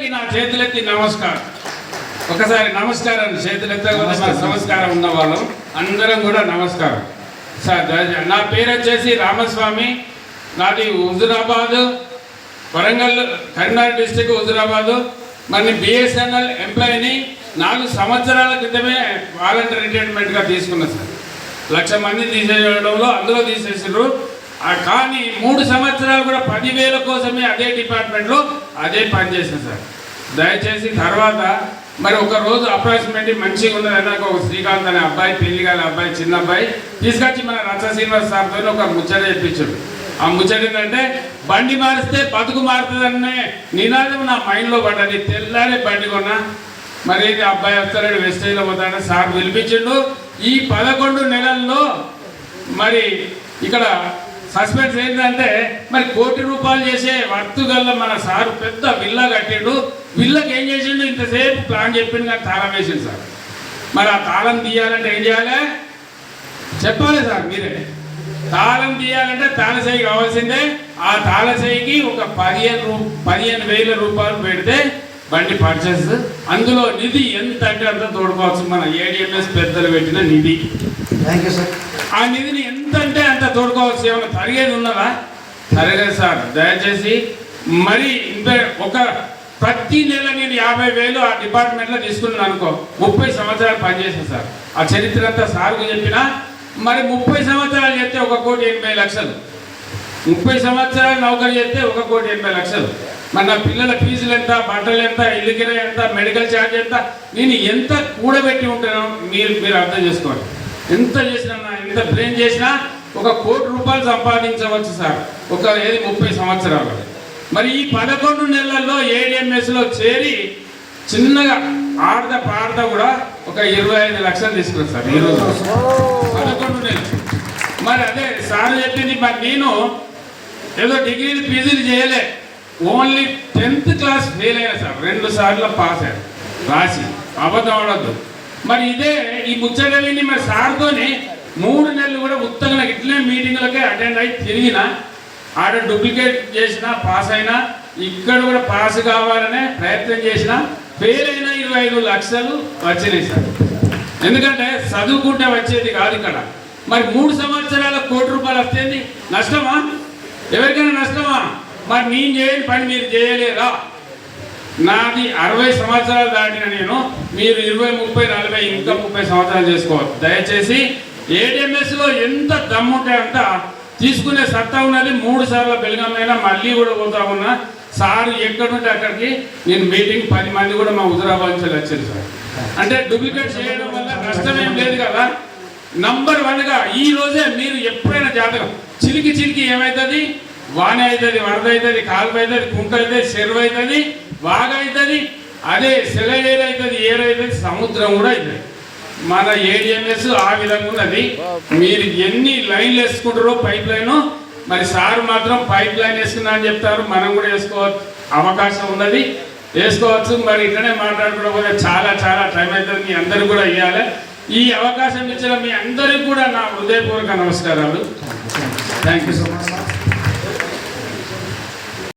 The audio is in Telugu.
అందరికీ నా చేతులెత్తి నమస్కారం. ఒకసారి నమస్కారం చేతులెత్తకపోతే మన సంస్కారం ఉన్న వాళ్ళం అందరం కూడా నమస్కారం. సార్ నా పేరు వచ్చేసి రామస్వామి. నాది హుజురాబాద్, వరంగల్, కరీంనగర్ డిస్టిక్ హుజురాబాద్. మరి బిఎస్ఎన్ఎల్ ఎంప్లాయీని 4 సంవత్సరాల క్రితమే వాలంటీర్ రిటైర్మెంట్గా తీసుకున్నా సార్. 1,00,000 మంది తీసేయడంలో అందులో తీసేసారు. కానీ 3 సంవత్సరాలు కూడా 10,000 కోసమే అదే డిపార్ట్మెంట్లో అదే పనిచేసాను సార్. దయచేసి తర్వాత మరి ఒక రోజు అప్రాక్సిమేట్లీ మంచిగా ఉన్నది నాకు ఒక శ్రీకాంత్ అనే అబ్బాయి, పెళ్లి కాని అబ్బాయి, చిన్న అబ్బాయి తీసుకొచ్చి మన రచ్చ శ్రీనివాస్ సార్తో ఒక ముచ్చట చెప్పించాడు. ఆ ముచ్చట ఏంటంటే బండి మారిస్తే బతుకు మారుతుందనే నినాదం నా మైండ్లో పడ్డది. తెల్లారే బండి కొన్నా. మరి అబ్బాయి వస్తాడు, వెస్టేజ్లో పోతాడు. సార్ పిలిపించిండు. ఈ 11 నెలల్లో మరి ఇక్కడ సస్పెన్స్ ఏంటంటే మరి ₹1 కోటి చేసే వర్తుగల్ల మన సారు పెద్ద విల్లా కట్టిండు. విల్లాకి ఏం చేసిండు? ఇంతసేపు ప్లాన్ చెప్పిండు కానీ తాళం వేసిండు సార్. మరి ఆ తాళం తీయాలంటే ఏం చేయాలి చెప్పాలి సార్ మీరే. తాళం తీయాలంటే తాళసై కావాల్సిందే. ఆ తాళసైకి ఒక 15,000 రూపాయలు పెడితే బండి పర్చేస్. అందులో నిధి ఎంత అంటే అంత తోడుకోవచ్చు. మన ఏడిఎంఎస్ పెద్దలు పెట్టిన నిధి. ఆ నిధిని ఎంత అంటే అంత తోడుకోవచ్చు. ఏమైనా తరిగేది ఉన్నదా? తరగదు సార్. దయచేసి మరి ప్రతి నెల నేను 50,000 ఆ డిపార్ట్మెంట్లో తీసుకున్నాను అనుకో. 30 సంవత్సరాలు పనిచేసాను సార్. ఆ చరిత్ర అంతా సార్కు చెప్పిన. మరి 30 సంవత్సరాలు చేస్తే ₹1,80,00,000. 30 సంవత్సరాలు నౌకరీ చేస్తే ₹1,80,00,000. మరి నా పిల్లల ఫీజులు ఎంత, బట్టలు ఎంత, ఇల్లు కిరాయి ఎంత, మెడికల్ ఛార్జ్ ఎంత, నేను ఎంత కూడబెట్టి ఉంటానో మీరు అర్థం చేసుకోండి. ఎంత చేసినా, ఎంత బ్రెయిన్ చేసినా ₹1 కోటి సంపాదించవచ్చు సార్. 30 సంవత్సరాలు. మరి ఈ 11 నెలల్లో ఏడిఎంఎస్లో చేరి చిన్నగా ఆడతా పాడతా కూడా ఒక 25 లక్షలు తీసుకున్నాను సార్ ఈరోజు 11 నెలలు. మరి అదే సార్ చెప్పింది. మరి నేను ఏదో డిగ్రీలు పీజీలు చేయలే, ఓన్లీ 10th క్లాస్ ఫెయిల్ అయ్యా సార్. 2 సార్లు పాస్ అయ్యాను రాసి. అబద్ధం ఆడద్దు. మరి ఇదే ఈ ముచ్చట విని మరి సార్తోని 3 నెలలు కూడా ఉత్తగా ఇట్లే మీటింగ్లకే అటెండ్ అయ్యి తిరిగిన. ఆడ డూప్లికేట్ చేసిన, పాస్ అయినా. ఇక్కడ కూడా పాస్ కావాలనే ప్రయత్నం చేసిన. ఫెయిల్ అయినా 25 లక్షలు వచ్చినాయి సార్. ఎందుకంటే చదువుకుంటే వచ్చేది కాదు ఇక్కడ. మరి 3 సంవత్సరాల ₹1 కోటి వస్తేంది నష్టమా? ఎవరికైనా నష్టమా? మరి నేను చేయని పని మీరు చేయలేరా? నాది 60 సంవత్సరాలు దాటిన నేను. మీరు 20, 30, 40 ఇంకా 30 సంవత్సరాలు చేసుకోవచ్చు. దయచేసి ఏడిఎంఎస్లో ఎంత దమ్ముంటే అంత తీసుకునే సత్తా ఉన్నది. 3 సార్లు బెల్గమైనా మళ్ళీ కూడా పోతా ఉన్నా. సార్ ఎక్కడుంటే అక్కడికి నేను మీటింగ్ 10 మంది కూడా మా హుజురాబాద్ నుంచి వచ్చారు సార్. అంటే డూప్లికేట్ చేయడం వల్ల నష్టం ఏం లేదు కదా. నంబర్ 1గా ఈ రోజే మీరు ఎప్పుడైనా జాతకం చిలికి ఏమవుతుంది? వాన అవుతుంది, వరద అవుతుంది, కాలువ అవుతుంది, కుంట అవుతుంది, చెరువు అవుతుంది, వాగ అవుతుంది, అదే సెలయేరు అవుతుంది, ఏరైతుంది, సముద్రం కూడా అవుతుంది. మన ఏడిఎంఎస్ ఆ విధంగా ఉన్నది. మీరు ఎన్ని లైన్లు వేసుకుంటారో పైప్ లైన్. మరి సార్ మాత్రం పైప్ లైన్ వేసుకున్నా అని చెప్తారు. మనం కూడా వేసుకోవచ్చు, అవకాశం ఉన్నది, వేసుకోవచ్చు. మరి ఇట్లనే మాట్లాడుకోవడం చాలా టైం అవుతుంది. మీ అందరికి కూడా ఇవ్వాలి. ఈ అవకాశం ఇచ్చిన మీ అందరికి కూడా నా హృదయపూర్వక నమస్కారాలు. Thank you so much.